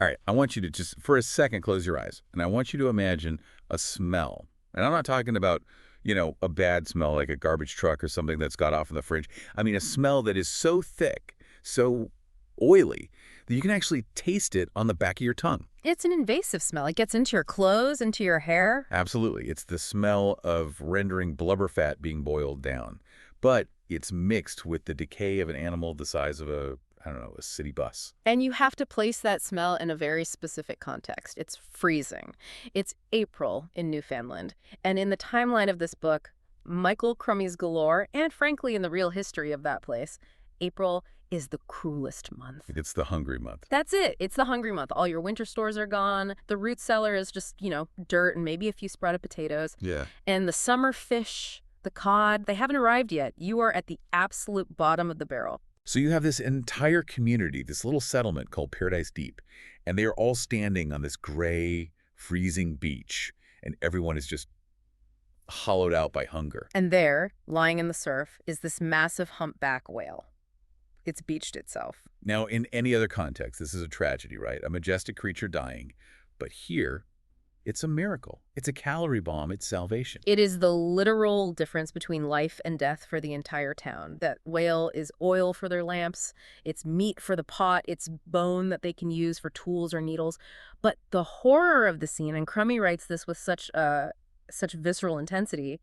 All right, I want you to just, for a second, close your eyes. And I want you to imagine a smell. And I'm not talking about, a bad smell like a garbage truck or something that's got off in the fridge. I mean, a smell that is so thick, so oily, that you can actually taste it on the back of your tongue. It's an invasive smell. It gets into your clothes, into your hair. Absolutely. It's the smell of rendering blubber fat being boiled down. But it's mixed with the decay of an animal the size of a city bus. And you have to place that smell in a very specific context. It's freezing. It's April in Newfoundland. And in the timeline of this book, Michael Crummey's Galore, and frankly in the real history of that place, April is the cruelest month. It's the hungry month. That's it. It's the hungry month. All your winter stores are gone. The root cellar is just, dirt and maybe a few sprouted potatoes. Yeah. And the summer fish, the cod, they haven't arrived yet. You are at the absolute bottom of the barrel. So you have this entire community, this little settlement called Paradise Deep, and they are all standing on this gray, freezing beach, and everyone is just hollowed out by hunger. And there, lying in the surf, is this massive humpback whale. It's beached itself. Now, in any other context, this is a tragedy, right? A majestic creature dying. But here, it's a miracle. It's a calorie bomb. It's salvation. It is the literal difference between life and death for the entire town. That whale is oil for their lamps. It's meat for the pot. It's bone that they can use for tools or needles. But the horror of the scene, and Crummey writes this with such visceral intensity,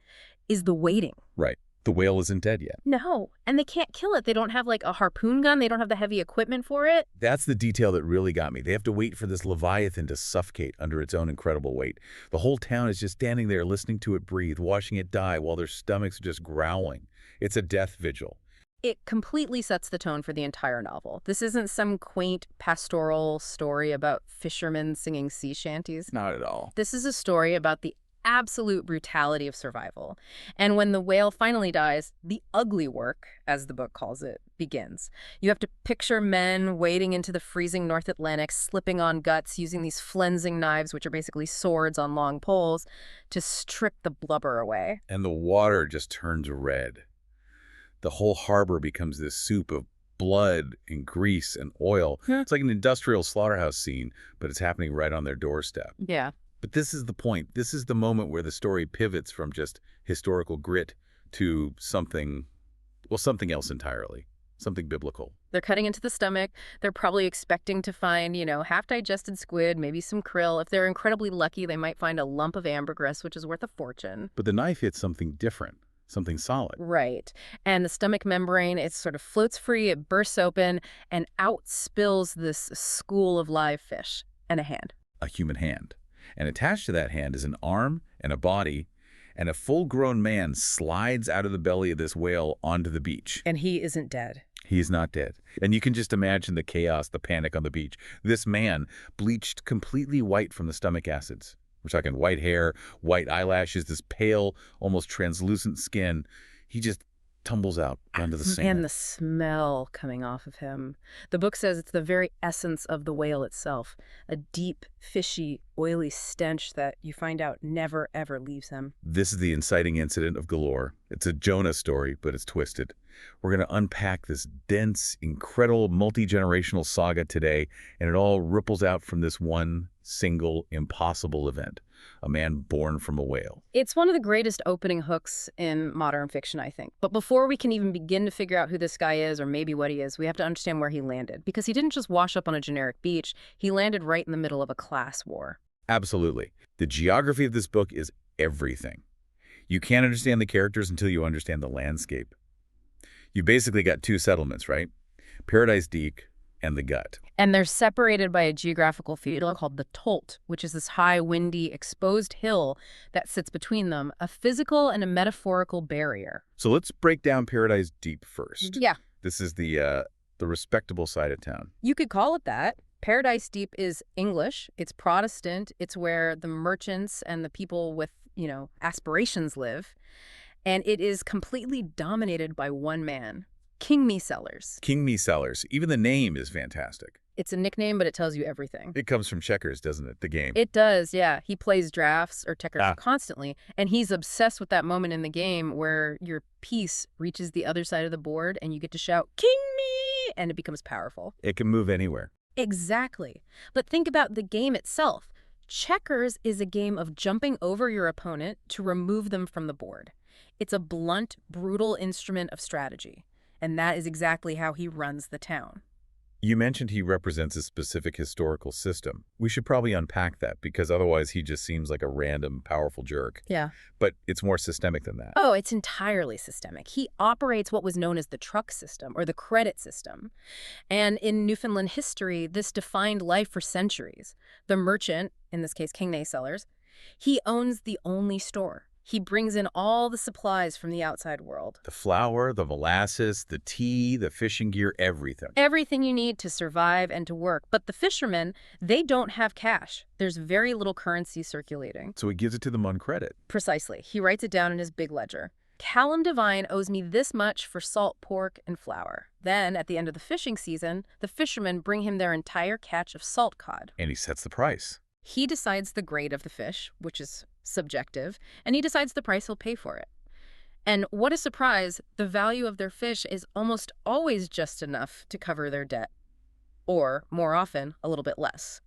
is the waiting. Right. The whale isn't dead yet. No. And they can't kill it. They don't have like a harpoon gun. They don't have the heavy equipment for it. That's the detail that really got me. They have to wait for this leviathan to suffocate under its own incredible weight. The whole town is just standing there listening to it breathe, watching it die while their stomachs are just growling. It's a death vigil. It completely sets the tone for the entire novel. This isn't some quaint pastoral story about fishermen singing sea shanties. Not at all. This is a story about the absolute brutality of survival. And when the whale finally dies, the ugly work, as the book calls it, begins. You have to picture men wading into the freezing North Atlantic, slipping on guts, using these flensing knives, which are basically swords on long poles, to strip the blubber away. And the water just turns red. The whole harbor becomes this soup of blood and grease and oil. Yeah. It's like an industrial slaughterhouse scene, but it's happening right on their doorstep. Yeah. But this is the point. This is the moment where the story pivots from just historical grit to something else entirely, something biblical. They're cutting into the stomach. They're probably expecting to find, half-digested squid, maybe some krill. If they're incredibly lucky, they might find a lump of ambergris, which is worth a fortune. But the knife hits something different, something solid. Right. And the stomach membrane, it sort of floats free, it bursts open, and out spills this school of live fish and a hand. A human hand. And attached to that hand is an arm and a body, and a full-grown man slides out of the belly of this whale onto the beach. And he isn't dead. He's not dead. And you can just imagine the chaos, the panic on the beach. This man, bleached completely white from the stomach acids. We're talking white hair, white eyelashes, this pale, almost translucent skin. He just tumbles out onto the sand. And the smell coming off of him. The book says it's the very essence of the whale itself. A deep, fishy, oily stench that you find out never, ever leaves him. This is the inciting incident of Galore. It's a Jonah story, but it's twisted. We're going to unpack this dense, incredible, multi-generational saga today, and it all ripples out from this one single, impossible event. A man born from a whale. It's one of the greatest opening hooks in modern fiction, I think. But before we can even begin to figure out who this guy is or maybe what he is, we have to understand where he landed. Because he didn't just wash up on a generic beach. He landed right in the middle of a class war. Absolutely. The geography of this book is everything. You can't understand the characters until you understand the landscape. You basically got two settlements, right? Paradise Deep and the Gut. And they're separated by a geographical feature called the Tolt, which is this high, windy, exposed hill that sits between them, a physical and a metaphorical barrier. So let's break down Paradise Deep first. Yeah. This is the respectable side of town. You could call it that. Paradise Deep is English. It's Protestant. It's where the merchants and the people with, aspirations live. And it is completely dominated by one man, King Me Sellers. King Me Sellers. Even the name is fantastic. It's a nickname, but it tells you everything. It comes from checkers, doesn't it? The game. It does, yeah. He plays drafts or checkers constantly, and he's obsessed with that moment in the game where your piece reaches the other side of the board and you get to shout, "King Me!" and it becomes powerful. It can move anywhere. Exactly. But think about the game itself. Checkers is a game of jumping over your opponent to remove them from the board. It's a blunt, brutal instrument of strategy. And that is exactly how he runs the town. You mentioned he represents a specific historical system. We should probably unpack that because otherwise he just seems like a random, powerful jerk. Yeah. But it's more systemic than that. Oh, it's entirely systemic. He operates what was known as the truck system or the credit system. And in Newfoundland history, this defined life for centuries. The merchant, in this case King Sellers, he owns the only store. He brings in all the supplies from the outside world. The flour, the molasses, the tea, the fishing gear, everything. Everything you need to survive and to work. But the fishermen, they don't have cash. There's very little currency circulating. So he gives it to them on credit. Precisely. He writes it down in his big ledger. Callum Devine owes me this much for salt pork and flour. Then, at the end of the fishing season, the fishermen bring him their entire catch of salt cod. And he sets the price. He decides the grade of the fish, which is subjective, and he decides the price he'll pay for it. And what a surprise, the value of their fish is almost always just enough to cover their debt. Or, more often, a little bit less.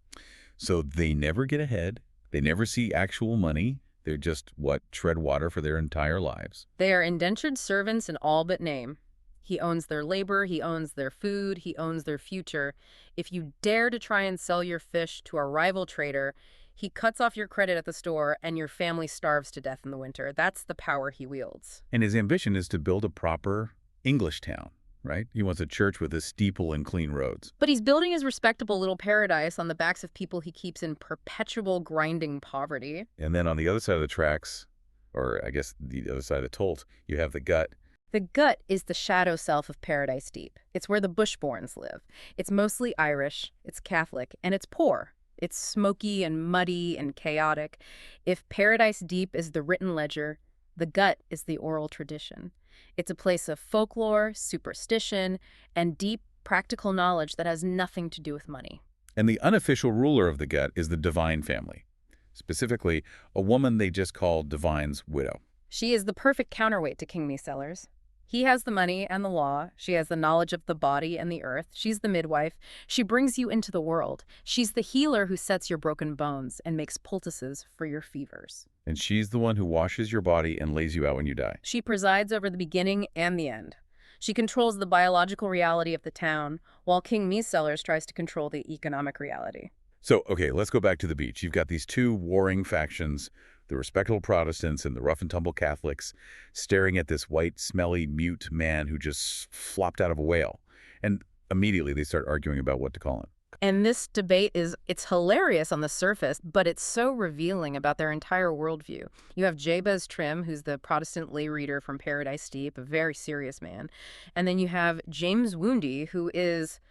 So they never get ahead. They never see actual money. They're just, tread water for their entire lives. They are indentured servants in all but name. He owns their labor, he owns their food, he owns their future. If you dare to try and sell your fish to a rival trader, he cuts off your credit at the store and your family starves to death in the winter. That's the power he wields. And his ambition is to build a proper English town, right? He wants a church with a steeple and clean roads. But he's building his respectable little paradise on the backs of people he keeps in perpetual grinding poverty. And then on the other side of the tracks, or I guess the other side of the tolt, you have the gut. The gut is the shadow self of Paradise Deep. It's where the Bushborns live. It's mostly Irish, it's Catholic, and it's poor. It's smoky and muddy and chaotic. If Paradise Deep is the written ledger, the gut is the oral tradition. It's a place of folklore, superstition, and deep practical knowledge that has nothing to do with money. And the unofficial ruler of the gut is the Devine family. Specifically, a woman they just call Devine's widow. She is the perfect counterweight to King Sellers. He has the money and the law. She has the knowledge of the body and the earth. She's the midwife. She brings you into the world. She's the healer who sets your broken bones and makes poultices for your fevers. And she's the one who washes your body and lays you out when you die. She presides over the beginning and the end. She controls the biological reality of the town, while King Sellers tries to control the economic reality. So, okay, let's go back to the beach. You've got these two warring factions, the respectable Protestants and the rough-and-tumble Catholics, staring at this white, smelly, mute man who just flopped out of a whale. And immediately they start arguing about what to call him. And this debate it's hilarious on the surface, but it's so revealing about their entire worldview. You have Jabez Trim, who's the Protestant lay reader from Paradise Deep, a very serious man. And then you have James Woundy, who is,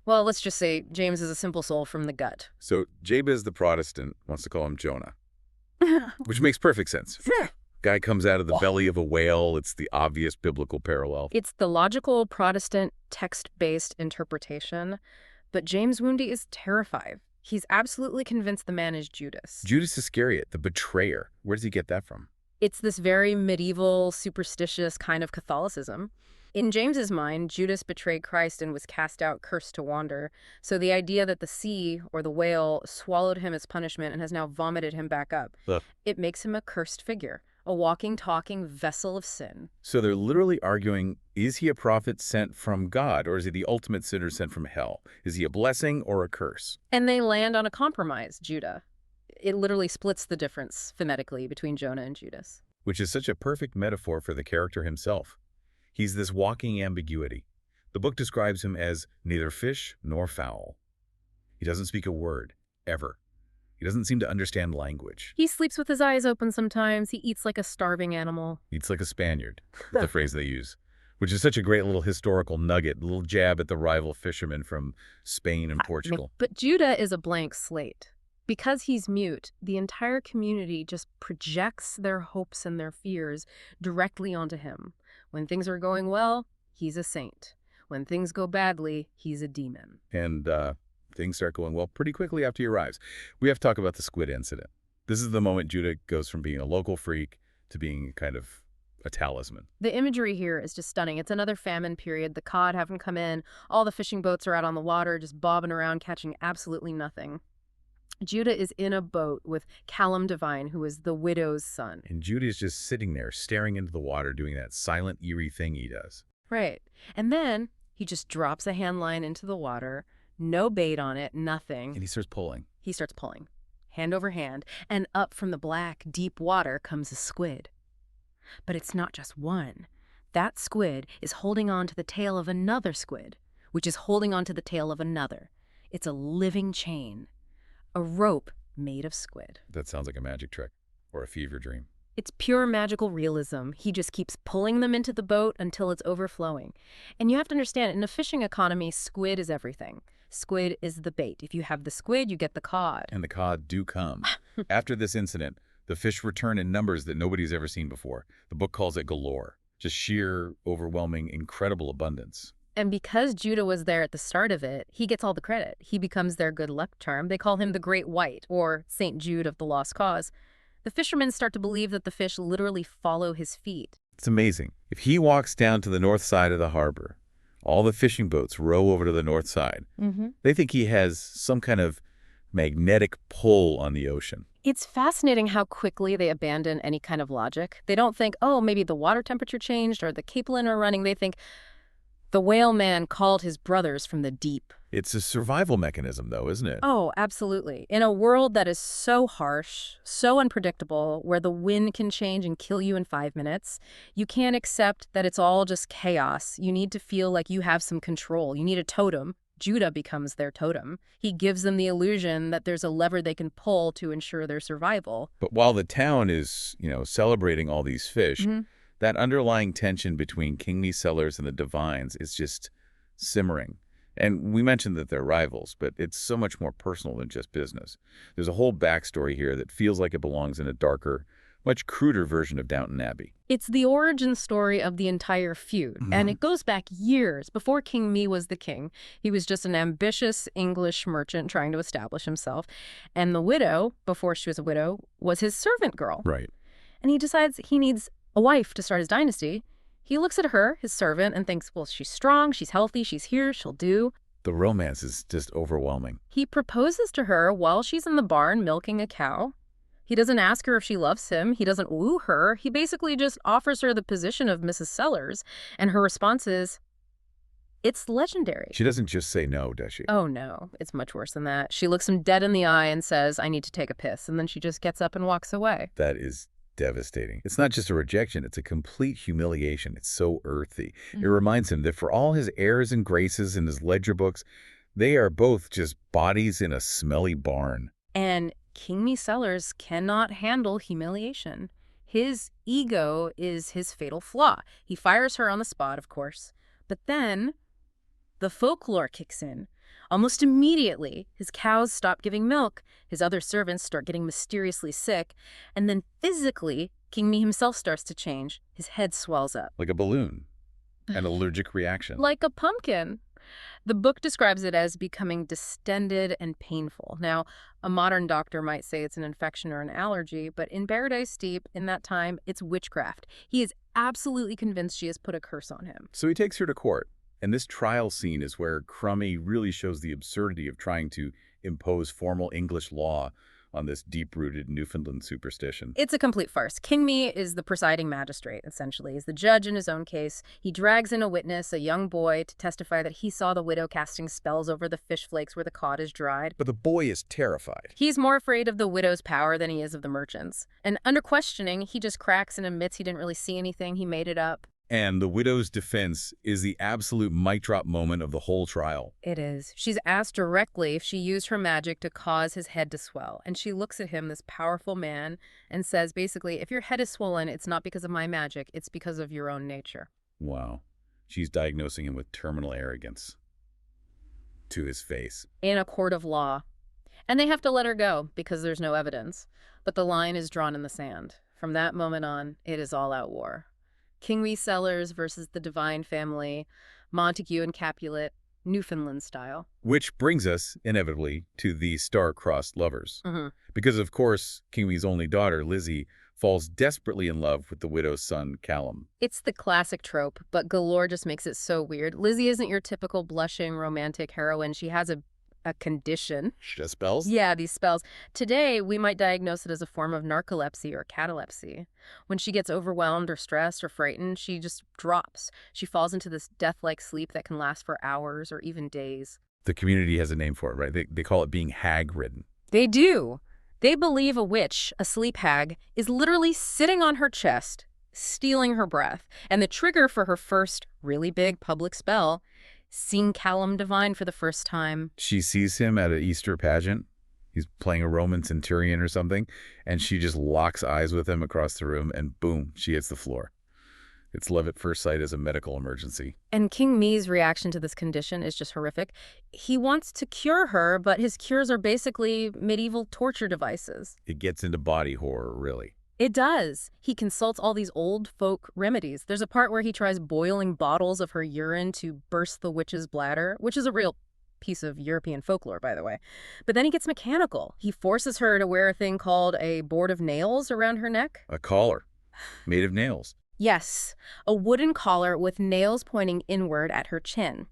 well, let's just say James is a simple soul from the gut. So Jabez the Protestant wants to call him Jonah. Which makes perfect sense. Guy comes out of the belly of a whale. It's the obvious biblical parallel. It's the logical Protestant text-based interpretation, but James Woundy is terrified. He's absolutely convinced the man is Judas. Judas Iscariot, the betrayer. Where does he get that from? It's this very medieval, superstitious kind of Catholicism. In James's mind, Judas betrayed Christ and was cast out, cursed to wander. So the idea that the sea or the whale swallowed him as punishment and has now vomited him back up, it makes him a cursed figure, a walking, talking vessel of sin. So they're literally arguing, is he a prophet sent from God, or is he the ultimate sinner sent from hell? Is he a blessing or a curse? And they land on a compromise, Judah. It literally splits the difference phonetically between Jonah and Judas. Which is such a perfect metaphor for the character himself. He's this walking ambiguity. The book describes him as neither fish nor fowl. He doesn't speak a word, ever. He doesn't seem to understand language. He sleeps with his eyes open sometimes. He eats like a starving animal. Eats like a Spaniard, the phrase they use, which is such a great little historical nugget, a little jab at the rival fishermen from Spain and Portugal. But Judah is a blank slate. Because he's mute, the entire community just projects their hopes and their fears directly onto him. When things are going well, he's a saint. When things go badly, he's a demon. And things start going well pretty quickly after he arrives. We have to talk about the squid incident. This is the moment Judah goes from being a local freak to being kind of a talisman. The imagery here is just stunning. It's another famine period. The cod haven't come in. All the fishing boats are out on the water, just bobbing around, catching absolutely nothing. Judah is in a boat with Callum Devine, who is the widow's son. And Judy's just sitting there, staring into the water, doing that silent, eerie thing he does. Right. And then he just drops a hand line into the water, no bait on it, nothing. And he starts pulling. He starts pulling, hand over hand, and up from the black, deep water comes a squid. But it's not just one. That squid is holding on to the tail of another squid, which is holding on to the tail of another. It's a living chain. A rope made of squid. That sounds like a magic trick or a fever dream. It's pure magical realism. He just keeps pulling them into the boat until it's overflowing. And you have to understand, in a fishing economy, squid is everything. Squid is the bait. If you have the squid, you get the cod. And the cod do come. After this incident, the fish return in numbers that nobody's ever seen before. The book calls it Galore. Just sheer, overwhelming, incredible abundance. And because Judah was there at the start of it, he gets all the credit. He becomes their good luck charm. They call him the Great White, or St. Jude of the Lost Cause. The fishermen start to believe that the fish literally follow his feet. It's amazing. If he walks down to the north side of the harbor, all the fishing boats row over to the north side. They think he has some kind of magnetic pull on the ocean. It's fascinating how quickly they abandon any kind of logic. They don't think, oh, maybe the water temperature changed or the capelin are running. They think, the whale man called his brothers from the deep. It's a survival mechanism, though, isn't it? Oh, absolutely. In a world that is so harsh, so unpredictable, where the wind can change and kill you in 5 minutes, you can't accept that it's all just chaos. You need to feel like you have some control. You need a totem. Judah becomes their totem. He gives them the illusion that there's a lever they can pull to ensure their survival. But while the town is, celebrating all these fish, that underlying tension between King Me Sellers and the Devines is just simmering. And we mentioned that they're rivals, but it's so much more personal than just business. There's a whole backstory here that feels like it belongs in a darker, much cruder version of Downton Abbey. It's the origin story of the entire feud, and it goes back years. Before King Me was the king, he was just an ambitious English merchant trying to establish himself. And the widow, before she was a widow, was his servant girl. Right. And he decides he needs a wife to start his dynasty. He looks at her, his servant, and thinks, well, she's strong, she's healthy, she's here, she'll do. The romance is just overwhelming. He proposes to her while she's in the barn milking a cow. He doesn't ask her if she loves him. He doesn't woo her. He basically just offers her the position of Mrs. Sellers, and her response is, it's legendary. She doesn't just say no, does she? Oh, no. It's much worse than that. She looks him dead in the eye and says, I need to take a piss, and then she just gets up and walks away. That is devastating. It's not just a rejection, it's a complete humiliation. It's so earthy. It reminds him that for all his airs and graces in his ledger books, they are both just bodies in a smelly barn. And King Me Sellers cannot handle humiliation. His ego is his fatal flaw. He fires her on the spot, of course. But then the folklore kicks in. Almost immediately, his cows stop giving milk, his other servants start getting mysteriously sick, and then physically, King Me himself starts to change. His head swells up. Like a balloon. An allergic reaction. Like a pumpkin. The book describes it as becoming distended and painful. Now, a modern doctor might say it's an infection or an allergy, but in Paradise Deep, in that time, it's witchcraft. He is absolutely convinced she has put a curse on him. So he takes her to court. And this trial scene is where Crummey really shows the absurdity of trying to impose formal English law on this deep-rooted Newfoundland superstition. It's a complete farce. King Me is the presiding magistrate, essentially. He's the judge in his own case. He drags in a witness, a young boy, to testify that he saw the widow casting spells over the fish flakes where the cod is dried. But the boy is terrified. He's more afraid of the widow's power than he is of the merchant's. And under questioning, he just cracks and admits he didn't really see anything. He made it up. And the widow's defense is the absolute mic drop moment of the whole trial. It is. She's asked directly if she used her magic to cause his head to swell. And she looks at him, this powerful man, and says basically, if your head is swollen, it's not because of my magic, it's because of your own nature. Wow. She's diagnosing him with terminal arrogance. To his face. In a court of law. And they have to let her go because there's no evidence. But the line is drawn in the sand. From that moment on, it is all-out war. King Me Sellers versus the Devine family, Montague and Capulet, Newfoundland style. Which brings us, inevitably, to the star-crossed lovers. Because, of course, King Me's only daughter, Lizzie, falls desperately in love with the widow's son, Callum. It's the classic trope, but Galore just makes it so weird. Lizzie isn't your typical blushing romantic heroine. She has a condition. She does spells? Yeah, these spells. Today, we might diagnose it as a form of narcolepsy or catalepsy. When she gets overwhelmed or stressed or frightened, she just drops. She falls into this death-like sleep that can last for hours or even days. The community has a name for it, right? They call it being hag-ridden. They do. They believe a witch, a sleep hag, is literally sitting on her chest, stealing her breath. And the trigger for her first really big public spell, seeing Callum Devine for the first time. She sees him at an Easter pageant. He's playing a Roman centurion or something, and she just locks eyes with him across the room, and boom, she hits the floor. It's love at first sight as a medical emergency. And King Me's reaction to this condition is just horrific. He wants to cure her, but his cures are basically medieval torture devices. It gets into body horror, really. It does. He consults all these old folk remedies. There's a part where he tries boiling bottles of her urine to burst the witch's bladder, which is a real piece of European folklore, by the way. But then he gets mechanical. He forces her to wear a thing called a board of nails around her neck. A collar made of nails. Yes, a wooden collar with nails pointing inward at her chin.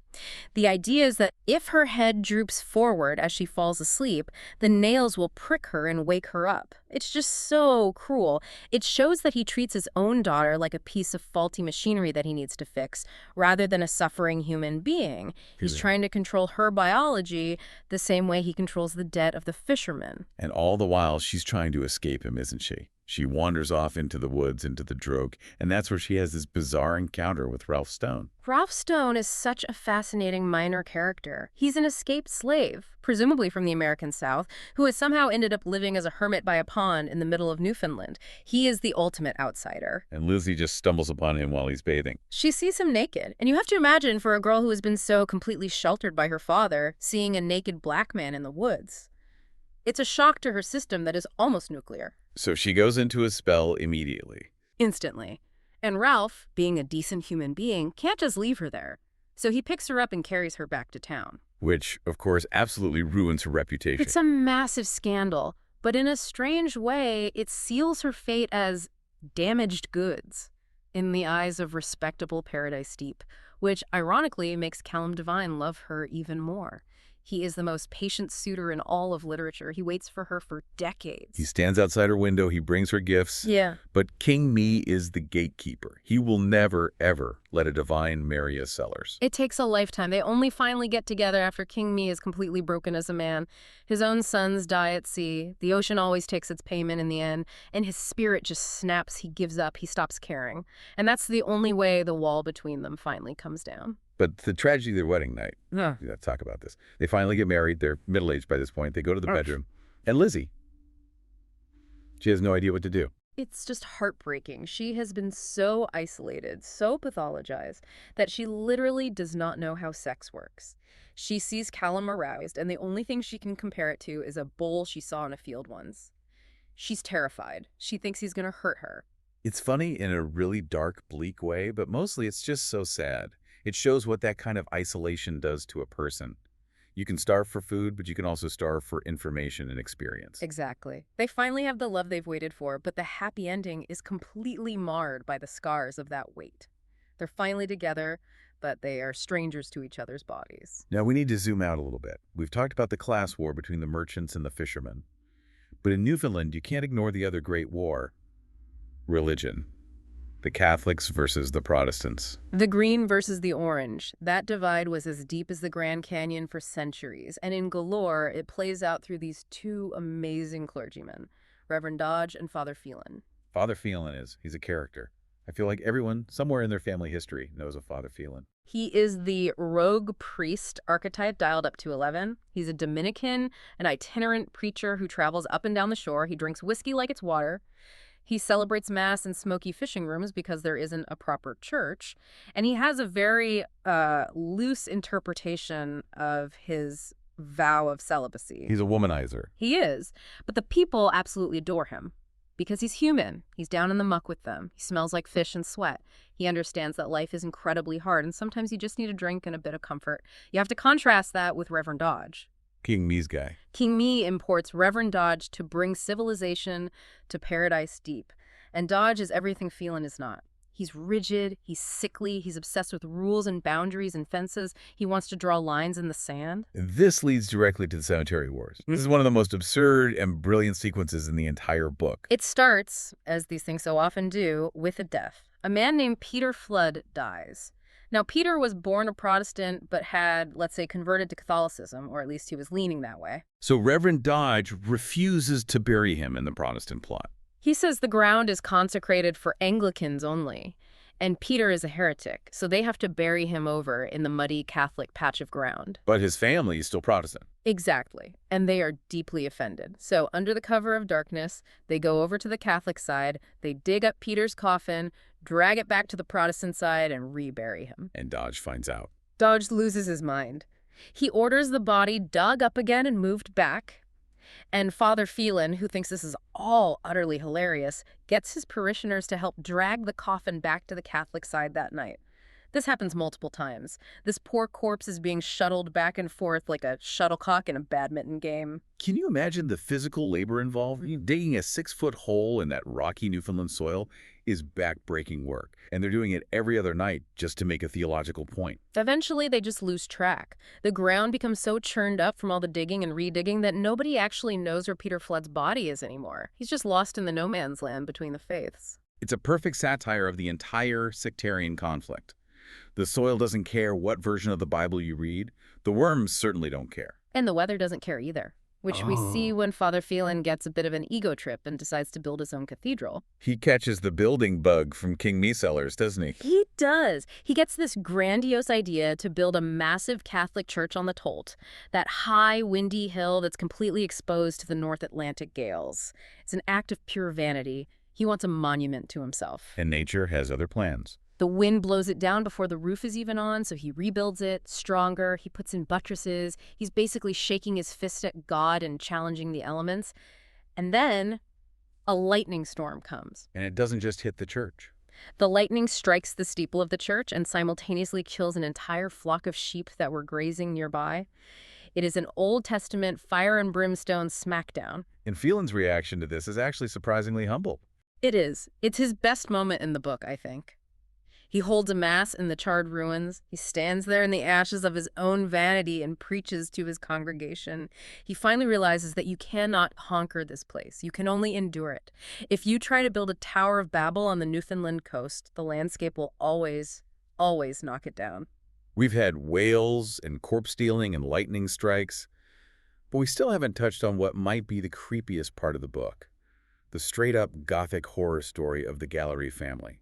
The idea is that if her head droops forward as she falls asleep, the nails will prick her and wake her up. It's just so cruel. It shows that he treats his own daughter like a piece of faulty machinery that he needs to fix, rather than a suffering human being. He's trying to control her biology the same way he controls the debt of the fisherman. And all the while, she's trying to escape him, isn't she? She wanders off into the woods, into the drogue, and that's where she has this bizarre encounter with Ralph Stone. Ralph Stone is such a fascinating minor character. He's an escaped slave, presumably from the American South, who has somehow ended up living as a hermit by a pond in the middle of Newfoundland. He is the ultimate outsider. And Lizzie just stumbles upon him while he's bathing. She sees him naked, and you have to imagine for a girl who has been so completely sheltered by her father, seeing a naked black man in the woods. It's a shock to her system that is almost nuclear. So she goes into a spell immediately. Instantly. And Ralph, being a decent human being, can't just leave her there. So he picks her up and carries her back to town. Which, of course, absolutely ruins her reputation. It's a massive scandal, but in a strange way, it seals her fate as damaged goods in the eyes of respectable Paradise Deep, which ironically makes Callum Devine love her even more. He is the most patient suitor in all of literature. He waits for her for decades. He stands outside her window. He brings her gifts. Yeah. But King Me is the gatekeeper. He will never, ever let a Devine marry a Sellers. It takes a lifetime. They only finally get together after King Me is completely broken as a man. His own sons die at sea. The ocean always takes its payment in the end. And his spirit just snaps. He gives up. He stops caring. And that's the only way the wall between them finally comes down. But the tragedy of their wedding night, Yeah. we got to talk about this. They finally get married. They're middle-aged by this point. They go to the bedroom. And Lizzie, she has no idea what to do. It's just heartbreaking. She has been so isolated, so pathologized, that she literally does not know how sex works. She sees Callum aroused, and the only thing she can compare it to is a bull she saw in a field once. She's terrified. She thinks he's going to hurt her. It's funny in a really dark, bleak way, but mostly it's just so sad. It shows what that kind of isolation does to a person. You can starve for food, but you can also starve for information and experience. Exactly. They finally have the love they've waited for, but the happy ending is completely marred by the scars of that wait. They're finally together, but they are strangers to each other's bodies. Now, we need to zoom out a little bit. We've talked about the class war between the merchants and the fishermen. But in Newfoundland, you can't ignore the other great war, religion. The Catholics versus the Protestants. The green versus the orange. That divide was as deep as the Grand Canyon for centuries. And in Galore, it plays out through these two amazing clergymen, Reverend Dodge and Father Phelan. Father Phelan he's a character. I feel like everyone, somewhere in their family history, knows of Father Phelan. He is the rogue priest archetype dialed up to 11. He's a Dominican, an itinerant preacher who travels up and down the shore. He drinks whiskey like it's water. He celebrates Mass in smoky fishing rooms because there isn't a proper church. And he has a very loose interpretation of his vow of celibacy. He's a womanizer. He is. But the people absolutely adore him because he's human. He's down in the muck with them. He smells like fish and sweat. He understands that life is incredibly hard, and sometimes you just need a drink and a bit of comfort. You have to contrast that with Reverend Dodge. King Me's guy. King Me imports Reverend Dodge to bring civilization to Paradise Deep. And Dodge is everything Phelan is not. He's rigid, he's sickly, he's obsessed with rules and boundaries and fences. He wants to draw lines in the sand. This leads directly to the Cemetery Wars. This is one of the most absurd and brilliant sequences in the entire book. It starts, as these things so often do, with a death. A man named Peter Flood dies. Now, Peter was born a Protestant, but had, let's say, converted to Catholicism, or at least he was leaning that way. So Reverend Dodge refuses to bury him in the Protestant plot. He says the ground is consecrated for Anglicans only, and Peter is a heretic, so they have to bury him over in the muddy Catholic patch of ground. But his family is still Protestant. Exactly, and they are deeply offended. So under the cover of darkness, they go over to the Catholic side, they dig up Peter's coffin, drag it back to the Protestant side, and rebury him. And Dodge finds out. Dodge loses his mind. He orders the body dug up again and moved back. And Father Phelan, who thinks this is all utterly hilarious, gets his parishioners to help drag the coffin back to the Catholic side that night. This happens multiple times. This poor corpse is being shuttled back and forth like a shuttlecock in a badminton game. Can you imagine the physical labor involved? Digging a 6-foot hole in that rocky Newfoundland soil is back-breaking work, and they're doing it every other night just to make a theological point. Eventually, they just lose track. The ground becomes so churned up from all the digging and redigging that nobody actually knows where Peter Flood's body is anymore. He's just lost in the no man's land between the faiths. It's a perfect satire of the entire sectarian conflict. The soil doesn't care what version of the Bible you read. The worms certainly don't care. And the weather doesn't care either, which we see when Father Phelan gets a bit of an ego trip and decides to build his own cathedral. He catches the building bug from King Me-Sellers, doesn't he? He does. He gets this grandiose idea to build a massive Catholic church on the Tolt, that high, windy hill that's completely exposed to the North Atlantic gales. It's an act of pure vanity. He wants a monument to himself. And nature has other plans. The wind blows it down before the roof is even on, so he rebuilds it, stronger, he puts in buttresses. He's basically shaking his fist at God and challenging the elements. And then a lightning storm comes. And it doesn't just hit the church. The lightning strikes the steeple of the church and simultaneously kills an entire flock of sheep that were grazing nearby. It is an Old Testament fire and brimstone smackdown. And Phelan's reaction to this is actually surprisingly humble. It is. It's his best moment in the book, I think. He holds a mass in the charred ruins. He stands there in the ashes of his own vanity and preaches to his congregation. He finally realizes that you cannot conquer this place. You can only endure it. If you try to build a Tower of Babel on the Newfoundland coast, the landscape will always knock it down. We've had whales and corpse stealing and lightning strikes, but we still haven't touched on what might be the creepiest part of the book, the straight-up gothic horror story of the Galore family.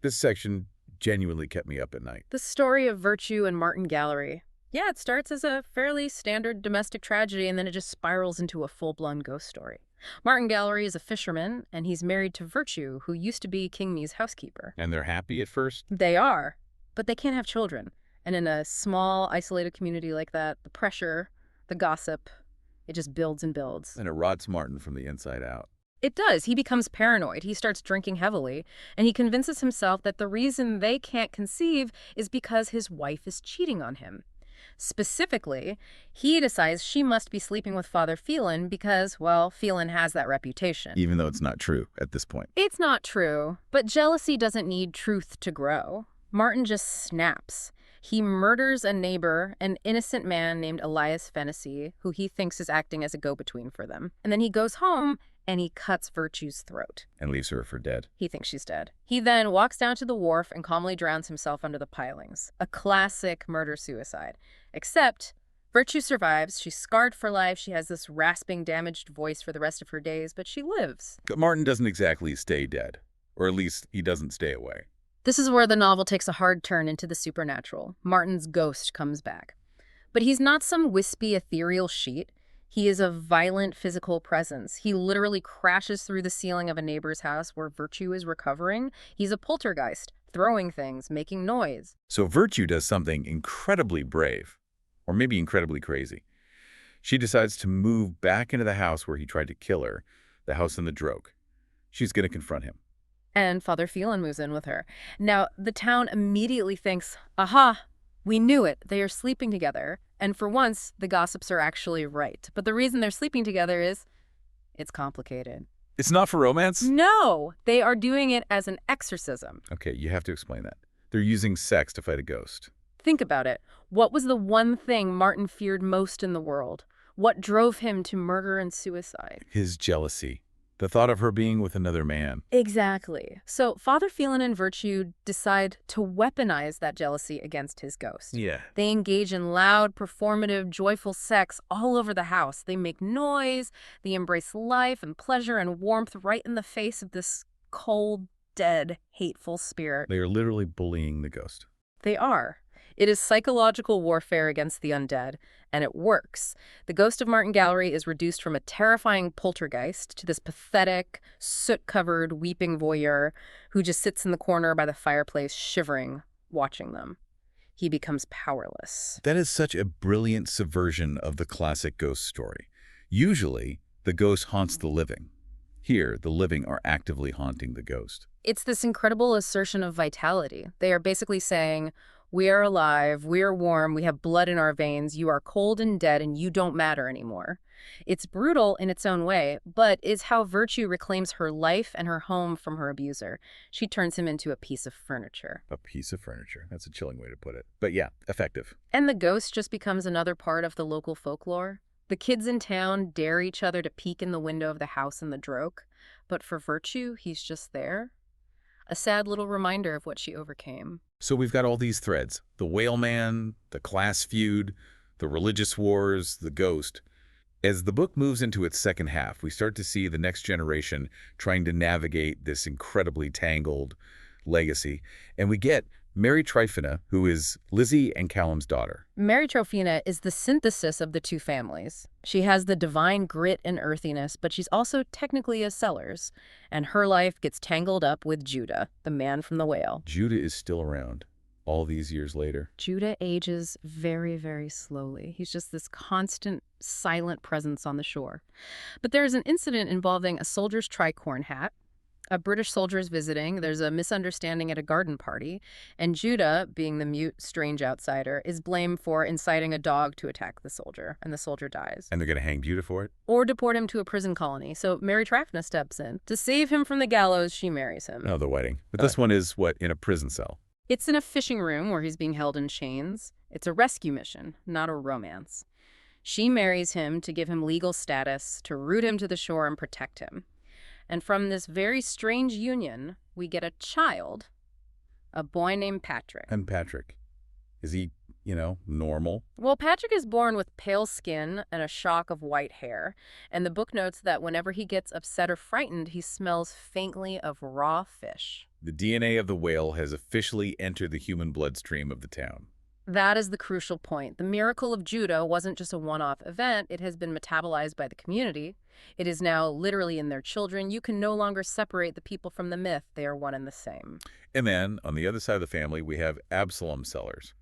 This section genuinely kept me up at night. The story of Virtue and Martin Galore. Yeah, it starts as a fairly standard domestic tragedy, and then it just spirals into a full-blown ghost story. Martin Galore is a fisherman, and he's married to Virtue, who used to be King Me's housekeeper. And they're happy at first? They are, but they can't have children. And in a small, isolated community like that, the pressure, the gossip, it just builds and builds. And it rots Martin from the inside out. It does. He becomes paranoid. He starts drinking heavily, and he convinces himself that the reason they can't conceive is because his wife is cheating on him. Specifically, he decides she must be sleeping with Father Phelan because, well, Phelan has that reputation. Even though it's not true at this point. It's not true, but jealousy doesn't need truth to grow. Martin just snaps. He murders a neighbor, an innocent man named Elias Fennessy, who he thinks is acting as a go-between for them. And then he goes home and he cuts Virtue's throat. And leaves her for dead. He thinks she's dead. He then walks down to the wharf and calmly drowns himself under the pilings. A classic murder-suicide. Except Virtue survives. She's scarred for life. She has this rasping, damaged voice for the rest of her days, but she lives. But Martin doesn't exactly stay dead. Or at least he doesn't stay away. This is where the novel takes a hard turn into the supernatural. Martin's ghost comes back. But he's not some wispy, ethereal sheet. He is a violent physical presence. He literally crashes through the ceiling of a neighbor's house where Virtue is recovering. He's a poltergeist, throwing things, making noise. So Virtue does something incredibly brave, or maybe incredibly crazy. She decides to move back into the house where he tried to kill her, the house in the Droke. She's going to confront him. And Father Phelan moves in with her. Now, the town immediately thinks, aha, we knew it. They are sleeping together. And for once, the gossips are actually right. But the reason they're sleeping together is it's complicated. It's not for romance? No, they are doing it as an exorcism. Okay, you have to explain that. They're using sex to fight a ghost. Think about it. What was the one thing Martin feared most in the world? What drove him to murder and suicide? His jealousy. The thought of her being with another man. Exactly. So Father Phelan and Virtue decide to weaponize that jealousy against his ghost. Yeah. They engage in loud, performative, joyful sex all over the house. They make noise, they embrace life and pleasure and warmth right in the face of this cold, dead, hateful spirit. They are literally bullying the ghost. They are. It is psychological warfare against the undead, and it works. The ghost of Martin Galore is reduced from a terrifying poltergeist to this pathetic, soot-covered, weeping voyeur who just sits in the corner by the fireplace, shivering, watching them. He becomes powerless. That is such a brilliant subversion of the classic ghost story. Usually, the ghost haunts the living. Here, the living are actively haunting the ghost. It's this incredible assertion of vitality. They are basically saying, we are alive, we are warm, we have blood in our veins, you are cold and dead, and you don't matter anymore. It's brutal in its own way, but is how Virtue reclaims her life and her home from her abuser. She turns him into a piece of furniture. A piece of furniture. That's a chilling way to put it. But yeah, effective. And the ghost just becomes another part of the local folklore. The kids in town dare each other to peek in the window of the house in the Droke, but for Virtue, he's just there. A sad little reminder of what she overcame. So we've got all these threads. The whale man, the class feud, the religious wars, the ghost. As the book moves into its second half, we start to see the next generation trying to navigate this incredibly tangled legacy. And we get Mary Tryphena, who is Lizzie and Callum's daughter. Mary Tryphena is the synthesis of the two families. She has the divine grit and earthiness, but she's also technically a Sellers, and her life gets tangled up with Judah, the man from the whale. Judah is still around all these years later. Judah ages very, very slowly. He's just this constant, silent presence on the shore. But there's an incident involving a soldier's tricorn hat. A British soldier is visiting, there's a misunderstanding at a garden party, and Judah, being the mute, strange outsider, is blamed for inciting a dog to attack the soldier, and the soldier dies. And they're going to hang Judah for it? Or deport him to a prison colony. So Mary Tryphena steps in. To save him from the gallows, she marries him. Oh, the wedding. But this one is, what, in a prison cell? It's in a fishing room where he's being held in chains. It's a rescue mission, not a romance. She marries him to give him legal status, to root him to the shore and protect him. And from this very strange union, we get a child, a boy named Patrick. And Patrick, is he, normal? Well, Patrick is born with pale skin and a shock of white hair. And the book notes that whenever he gets upset or frightened, he smells faintly of raw fish. The DNA of the whale has officially entered the human bloodstream of the town. That is the crucial point. The miracle of Judah wasn't just a one-off event. It has been metabolized by the community. It is now literally in their children. You can no longer separate the people from the myth. They are one and the same. And then, on the other side of the family, we have Absalom Sellers,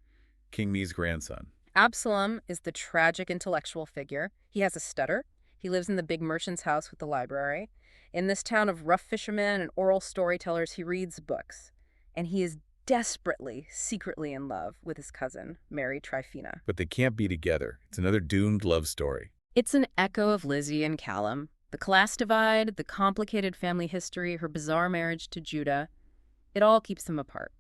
King Me's grandson. Absalom is the tragic intellectual figure. He has a stutter. He lives in the big merchant's house with the library. In this town of rough fishermen and oral storytellers, he reads books. And he is desperately, secretly in love with his cousin, Mary Tryphena. But they can't be together. It's another doomed love story. It's an echo of Lizzie and Callum. The class divide, the complicated family history, her bizarre marriage to Judah, it all keeps them apart.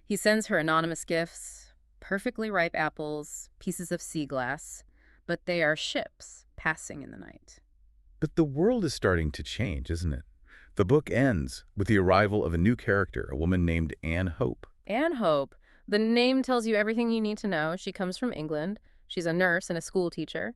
He sends her anonymous gifts, perfectly ripe apples, pieces of sea glass, but they are ships passing in the night. But the world is starting to change, isn't it? The book ends with the arrival of a new character, a woman named Anne Hope. Anne Hope. The name tells you everything you need to know. She comes from England. She's a nurse and a school teacher,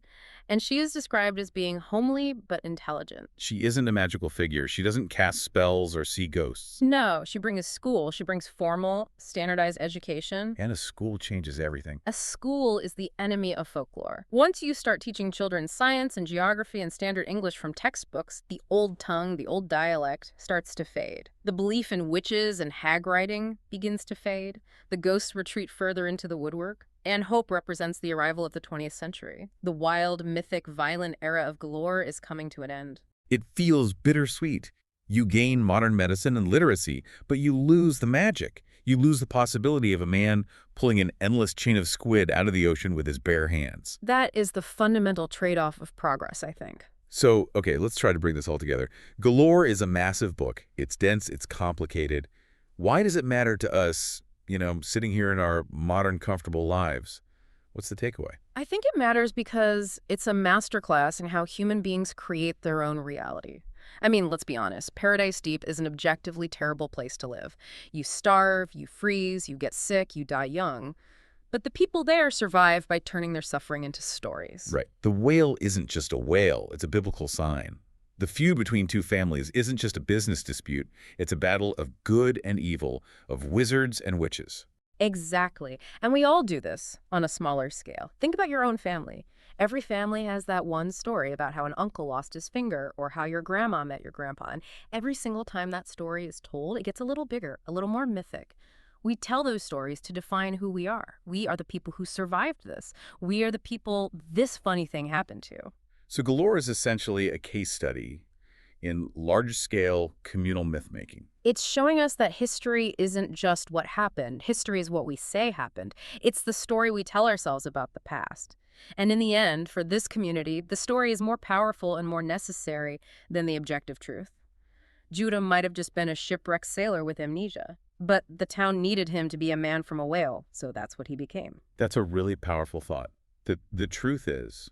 and she is described as being homely but intelligent. She isn't a magical figure. She doesn't cast spells or see ghosts. No, she brings school. She brings formal, standardized education. And a school changes everything. A school is the enemy of folklore. Once you start teaching children science and geography and standard English from textbooks, the old tongue, the old dialect starts to fade. The belief in witches and hag writing begins to fade. The ghosts retreat further into the woodwork. And Hope represents the arrival of the 20th century. The wild, mythic, violent era of Galore is coming to an end. It feels bittersweet. You gain modern medicine and literacy, but you lose the magic. You lose the possibility of a man pulling an endless chain of squid out of the ocean with his bare hands. That is the fundamental trade-off of progress, I think. So, okay, let's try to bring this all together. Galore is a massive book. It's dense, it's complicated. Why does it matter to us, sitting here in our modern, comfortable lives? What's the takeaway? I think it matters because it's a masterclass in how human beings create their own reality. I mean, let's be honest, Paradise Deep is an objectively terrible place to live. You starve, you freeze, you get sick, you die young. But the people there survive by turning their suffering into stories. Right. The whale isn't just a whale. It's a biblical sign. The feud between two families isn't just a business dispute. It's a battle of good and evil, of wizards and witches. Exactly. And we all do this on a smaller scale. Think about your own family. Every family has that one story about how an uncle lost his finger or how your grandma met your grandpa. And every single time that story is told, it gets a little bigger, a little more mythic. We tell those stories to define who we are. We are the people who survived this. We are the people this funny thing happened to. So Galore is essentially a case study in large-scale communal myth-making. It's showing us that history isn't just what happened. History is what we say happened. It's the story we tell ourselves about the past. And in the end, for this community, the story is more powerful and more necessary than the objective truth. Judah might have just been a shipwrecked sailor with amnesia, but the town needed him to be a man from a whale, so that's what he became. That's a really powerful thought. The truth is,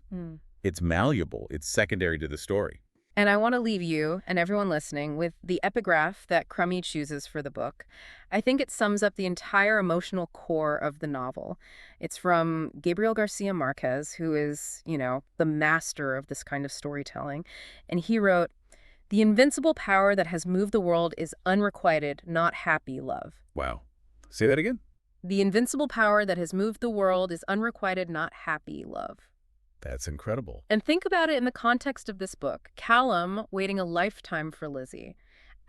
it's malleable. It's secondary to the story. And I want to leave you and everyone listening with the epigraph that Crummey chooses for the book. I think it sums up the entire emotional core of the novel. It's from Gabriel Garcia Marquez, who is, the master of this kind of storytelling. And he wrote, "The invincible power that has moved the world is unrequited, not happy love." Wow. Say that again? The invincible power that has moved the world is unrequited, not happy love. That's incredible. And think about it in the context of this book. Callum waiting a lifetime for Lizzie.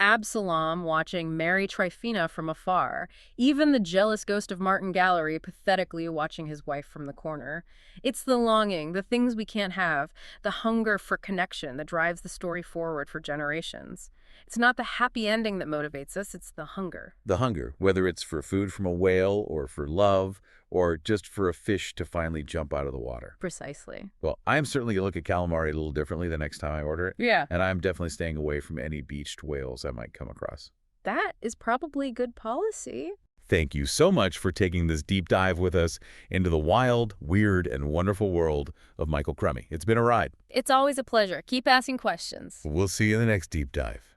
Absalom watching Mary Tryphena from afar. Even the jealous ghost of Martin Gallery pathetically watching his wife from the corner. It's the longing, the things we can't have, the hunger for connection that drives the story forward for generations. It's not the happy ending that motivates us, it's the hunger. The hunger, whether it's for food from a whale or for love or just for a fish to finally jump out of the water. Precisely. Well, I'm certainly going to look at calamari a little differently the next time I order it. Yeah. And I'm definitely staying away from any beached whales I might come across. That is probably good policy. Thank you so much for taking this deep dive with us into the wild, weird, and wonderful world of Michael Crummey. It's been a ride. It's always a pleasure. Keep asking questions. We'll see you in the next deep dive.